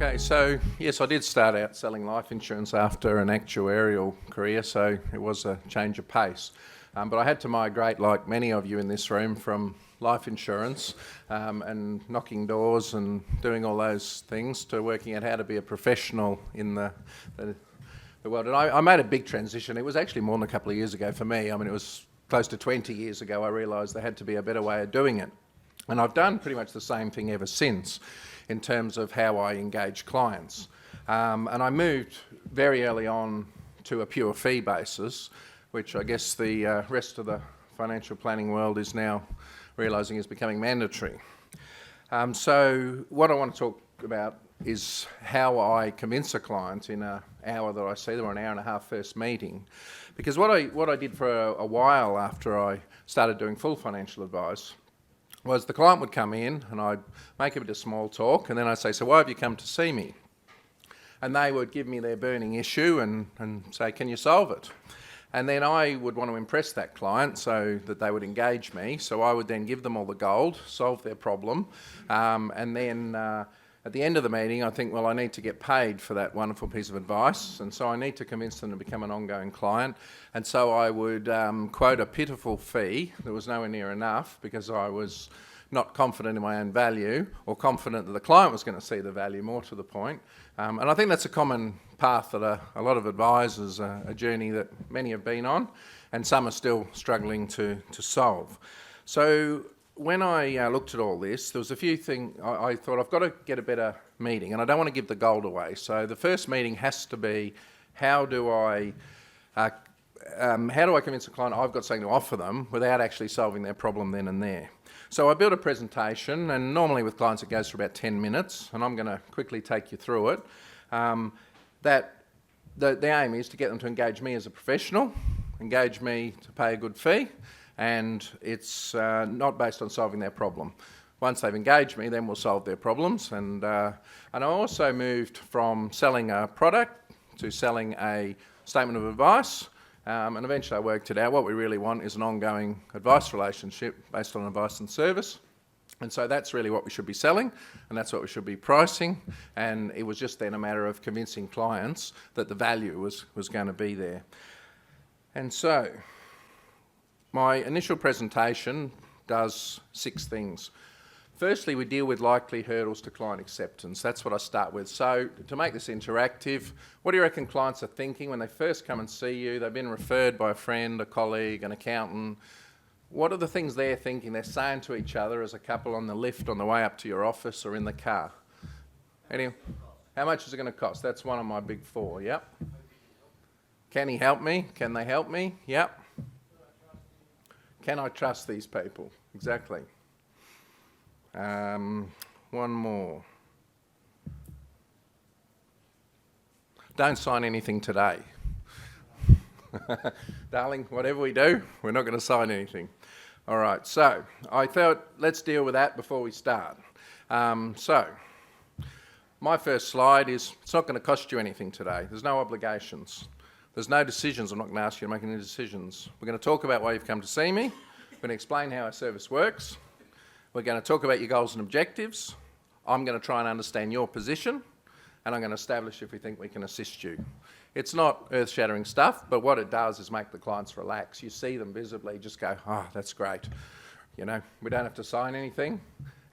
Okay, so yes, I did start out selling life insurance after an actuarial career, so it was a change of pace. But I had to migrate, like many of you in this room, from life insurance and knocking doors and doing all those things to working out how to be a professional in the world. And I made a big transition. It was actually more than a couple of years ago for me. I mean, it was close to 20 years ago I realised there had to be a better way of doing it. And I've done pretty much the same thing ever since in terms of how I engage clients. And I moved very early on to a pure fee basis, which I guess the rest of the financial planning world is now realising is becoming mandatory. So what I want to talk about is how I convince a client in an hour that I see them, or an hour and a half first meeting. Because what I did for a while after I started doing full financial advice was the client would come in and I'd make a bit of small talk, and then I'd say, so why have you come to see me? And they would give me their burning issue and say, can you solve it? And then I would want to impress that client so that they would engage me. So I would then give them all the gold, solve their problem, and then at the end of the meeting I think, well, I need to get paid for that wonderful piece of advice, and so I need to convince them to become an ongoing client. And so I would quote a pitiful fee that was nowhere near enough because I was not confident in my own value, or confident that the client was going to see the value, more to the point. And I think that's a common path that a lot of advisors, a journey that many have been on, and some are still struggling to solve. So when I looked at all this, there was a few things. I thought I've got to get a better meeting, and I don't want to give the gold away. So the first meeting has to be, how do I convince a client I've got something to offer them without actually solving their problem then and there? So I built a presentation, and normally with clients it goes for about 10 minutes, and I'm going to quickly take you through it. The aim is to get them to engage me as a professional, engage me to pay a good fee, and it's not based on solving their problem. Once they've engaged me, then we'll solve their problems. And I also moved from selling a product to selling a statement of advice. And eventually I worked it out. What we really want is an ongoing advice relationship based on advice and service. And so that's really what we should be selling, and that's what we should be pricing. And it was just then a matter of convincing clients that the value was going to be there. And so my initial presentation does 6 things. Firstly, we deal with likely hurdles to client acceptance. That's what I start with. So to make this interactive, what do you reckon clients are thinking when they first come and see you? They've been referred by a friend, a colleague, an accountant. What are the things they're thinking, they're saying to each other as a couple on the lift on the way up to your office or in the car? How much is it going to cost? That's one of my big 4, yep. Can he help me? Can they help me? Yep. Can I trust these people? Exactly. One more. Don't sign anything today. Darling, whatever we do, we're not going to sign anything. All right, so I thought let's deal with that before we start. So my first slide is, it's not going to cost you anything today. There's no obligations. There's no decisions. I'm not going to ask you to make any decisions. We're going to talk about why you've come to see me. We're going to explain how our service works. We're going to talk about your goals and objectives. I'm going to try and understand your position, and I'm going to establish if we think we can assist you. It's not earth-shattering stuff, but what it does is make the clients relax. You see them visibly just go, oh, that's great. You know, we don't have to sign anything,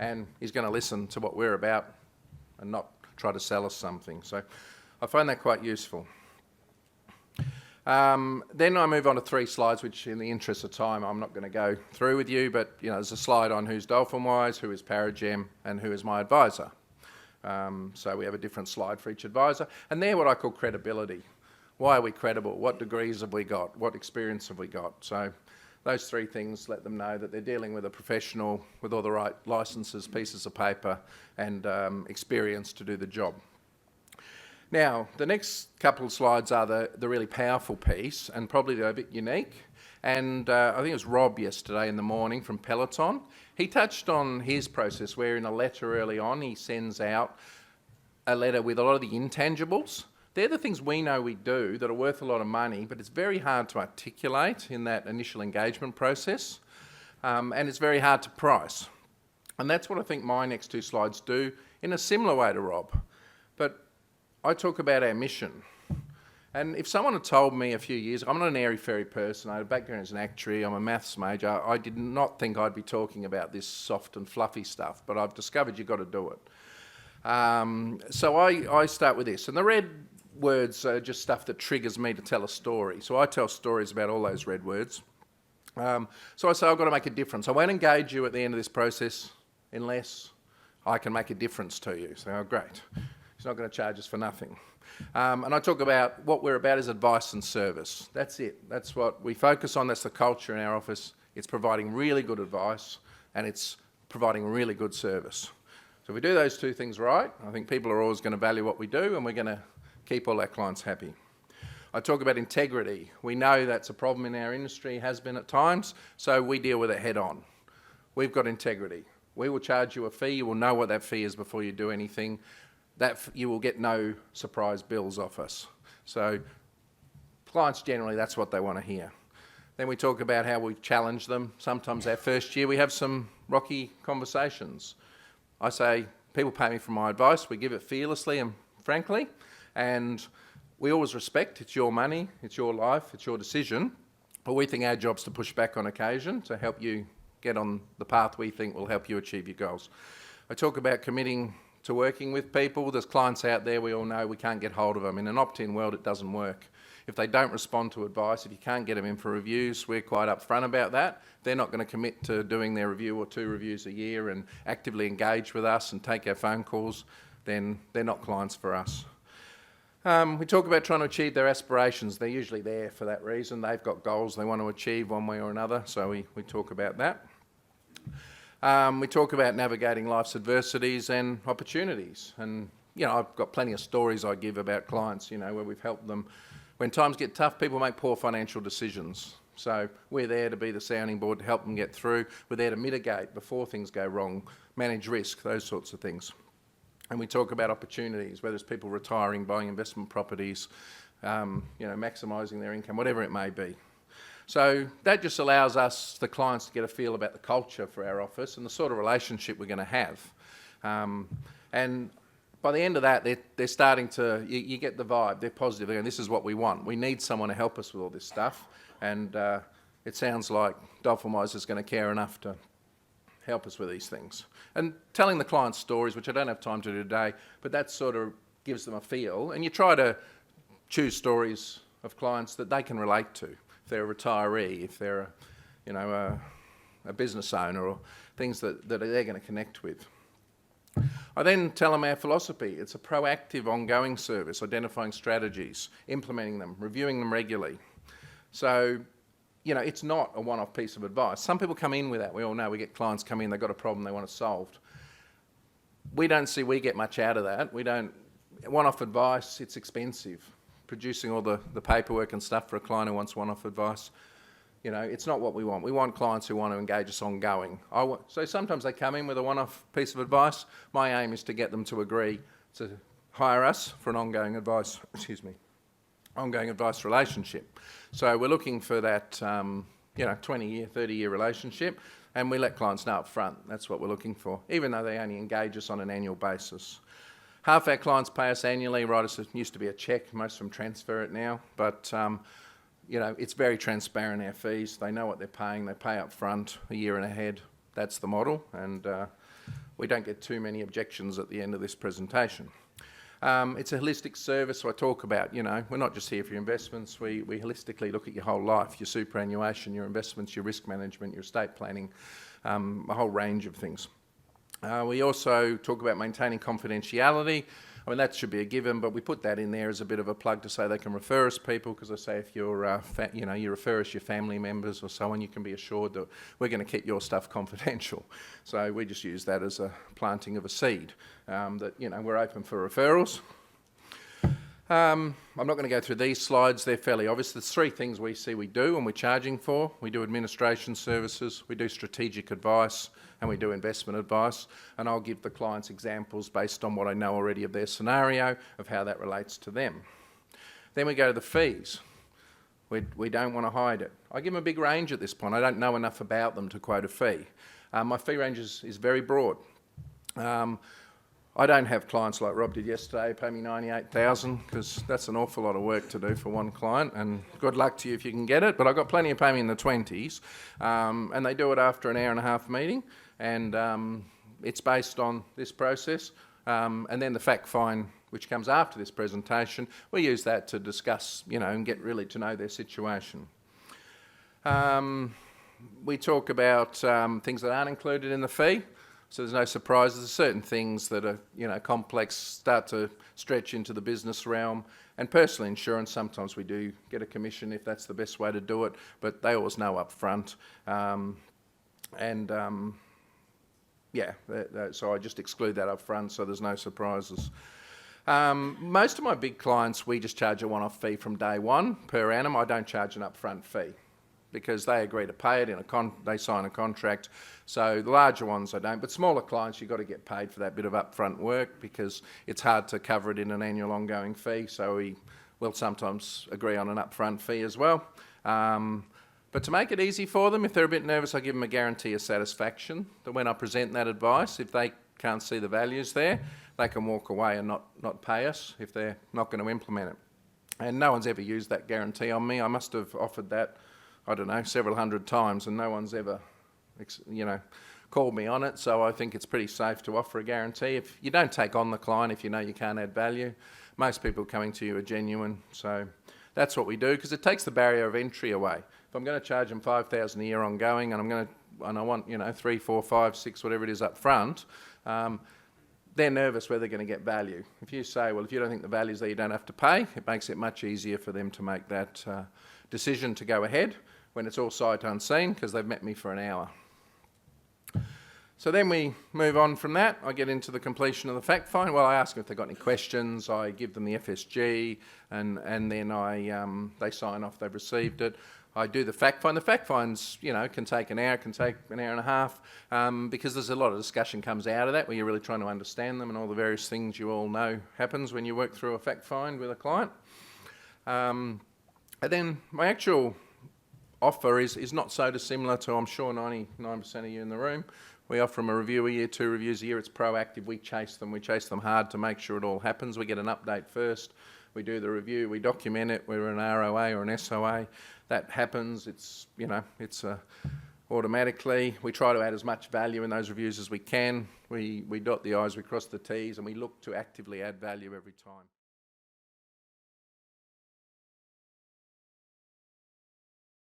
and he's going to listen to what we're about and not try to sell us something. So I find that quite useful. Then I move on to 3 slides, which in the interest of time I'm not going to go through with you, but there's a slide on who's DolFinwise, who is Paragem, and who is my advisor. So we have a different slide for each advisor, and they're what I call credibility. Why are we credible? What degrees have we got? What experience have we got? So those 3 things let them know that they're dealing with a professional with all the right licenses, pieces of paper, and experience to do the job. Now, the next couple of slides are the really powerful piece, and probably they're a bit unique. And I think it was Rob yesterday in the morning from Peloton. He touched on his process where in a letter early on he sends out a letter with a lot of the intangibles. They're the things we know we do that are worth a lot of money, but it's very hard to articulate in that initial engagement process, and it's very hard to price. And that's what I think my next 2 slides do in a similar way to Rob. But I talk about our mission. And if someone had told me a few years ago, I'm not an airy-fairy person, I had a background as an actuary, I'm a maths major, I did not think I'd be talking about this soft and fluffy stuff, but I've discovered you've got to do it. So I start with this, and the red words are just stuff that triggers me to tell a story. So I tell stories about all those red words. So I say I've got to make a difference. I won't engage you at the end of this process unless I can make a difference to you. So, oh, great. He's not going to charge us for nothing. And I talk about what we're about is advice and service. That's it. That's what we focus on. That's the culture in our office. It's providing really good advice and it's providing really good service. So if we do those two things right, I think people are always going to value what we do and we're going to keep all our clients happy. I talk about integrity. We know that's a problem in our industry, has been at times, so we deal with it head on. We've got integrity. We will charge you a fee. You will know what that fee is before you do anything. You will get no surprise bills off us. So clients generally, that's what they want to hear. Then we talk about how we've challenged them. Sometimes our first year we have some rocky conversations. I say, people pay me for my advice. We give it fearlessly and frankly, and we always respect, it's your money, it's your life, it's your decision, but we think our job's to push back on occasion to help you get on the path we think will help you achieve your goals. I talk about committing to working with people. There's clients out there, we all know we can't get hold of them. In an opt-in world, it doesn't work. If they don't respond to advice, if you can't get them in for reviews, we're quite upfront about that. They're not going to commit to doing their review or 2 reviews a year and actively engage with us and take our phone calls, then they're not clients for us. We talk about trying to achieve their aspirations. They're usually there for that reason. They've got goals they want to achieve one way or another, so we talk about that. We talk about navigating life's adversities and opportunities. And, you know, I've got plenty of stories I give about clients, you know, where we've helped them. When times get tough, people make poor financial decisions. So we're there to be the sounding board to help them get through. We're there to mitigate before things go wrong, manage risk, those sorts of things. And we talk about opportunities, whether it's people retiring, buying investment properties, you know, maximising their income, whatever it may be. So that just allows us, the clients, to get a feel about the culture for our office and the sort of relationship we're going to have. And by the end of that, they're starting to, you get the vibe, they're positive, they're going, this is what we want. We need someone to help us with all this stuff. And it sounds like DolFinwise is going to care enough to help us with these things. And telling the clients stories, which I don't have time to do today, but that sort of gives them a feel. And you try to choose stories of clients that they can relate to. If they're a retiree, if they're a business owner, or things that they're going to connect with. I then tell them our philosophy. It's a proactive, ongoing service, identifying strategies, implementing them, reviewing them regularly. So, you know, it's not a one-off piece of advice. Some people come in with that. We all know we get clients come in, they've got a problem they want it solved. We don't see we get much out of that. We don't, one-off advice, it's expensive. Producing all the paperwork and stuff for a client who wants one-off advice, you know, it's not what we want. We want clients who want to engage us ongoing. So sometimes they come in with a one-off piece of advice. My aim is to get them to agree to hire us for an ongoing advice, ongoing advice relationship. So we're looking for that, 20-year, 30-year relationship, and we let clients know up front. That's what we're looking for, even though they only engage us on an annual basis. Half our clients pay us annually, write us, it used to be a cheque, most of them transfer it now, but it's very transparent, our fees. They know what they're paying, they pay up front, a year and ahead. That's the model, and we don't get too many objections at the end of this presentation. It's a holistic service, so I talk about, we're not just here for your investments, we holistically look at your whole life, your superannuation, your investments, your risk management, your estate planning, a whole range of things. We also talk about maintaining confidentiality. I mean, that should be a given, but we put that in there as a bit of a plug to say they can refer us people, because I say if you're, you refer us your family members or so on, you can be assured that we're going to keep your stuff confidential. So we just use that as a planting of a seed, that, we're open for referrals. I'm not going to go through these slides, they're fairly obvious. There's 3 things we see we do and we're charging for. We do administration services, we do strategic advice, and we do investment advice. And I'll give the clients examples based on what I know already of their scenario, of how that relates to them. Then we go to the fees. We don't want to hide it. I give them a big range at this point. I don't know enough about them to quote a fee. My fee range is very broad. I don't have clients like Rob did yesterday, pay me $98,000, because that's an awful lot of work to do for one client, and good luck to you if you can get it. But I've got plenty of pay me in the 20s, and they do it after an hour and a half meeting, and it's based on this process. And then the fact find, which comes after this presentation, we use that to discuss, and get really to know their situation. We talk about things that aren't included in the fee. So there's no surprises. There's certain things that are, complex, start to stretch into the business realm. And personal insurance, sometimes we do get a commission if that's the best way to do it, but they always know up front. So I just exclude that up front, so there's no surprises. Most of my big clients, we just charge a one-off fee from day one per annum. I don't charge an upfront fee, because they agree to pay it, they sign a contract. So the larger ones I don't, but smaller clients, you've got to get paid for that bit of upfront work, because it's hard to cover it in an annual ongoing fee, so we will sometimes agree on an upfront fee as well. But to make it easy for them, if they're a bit nervous, I give them a guarantee of satisfaction, that when I present that advice, if they can't see the values there, they can walk away and not pay us if they're not going to implement it. And no one's ever used that guarantee on me. I must have offered that, I don't know, several hundred times, and no one's ever, called me on it. So I think it's pretty safe to offer a guarantee. If you don't take on the client, if you know you can't add value, most people coming to you are genuine. So that's what we do, because it takes the barrier of entry away. If I'm going to charge them $5,000 a year ongoing, and I want 3, 4, 5, 6, whatever it is up front, they're nervous whether they're going to get value. If you say, well, if you don't think the value's there, you don't have to pay, it makes it much easier for them to make that decision to go ahead when it's all sight unseen, because they've met me for an hour. So then we move on from that. I get into the completion of the fact find. Well, I ask them if they've got any questions. I give them the FSG, and then they sign off they've received it. I do the fact find. The fact finds, can take an hour, can take an hour and a half, because there's a lot of discussion comes out of that, where you're really trying to understand them and all the various things you all know happens when you work through a fact find with a client. And then my actual offer is not so dissimilar to, I'm sure, 99% of you in the room. We offer them a review a year, 2 reviews a year. It's proactive. We chase them hard to make sure it all happens. We get an update first. We do the review. We document it. We're an ROA or an SOA. That happens. It's automatically. We try to add as much value in those reviews as we can. We dot the I's, we cross the T's, and we look to actively add value every time.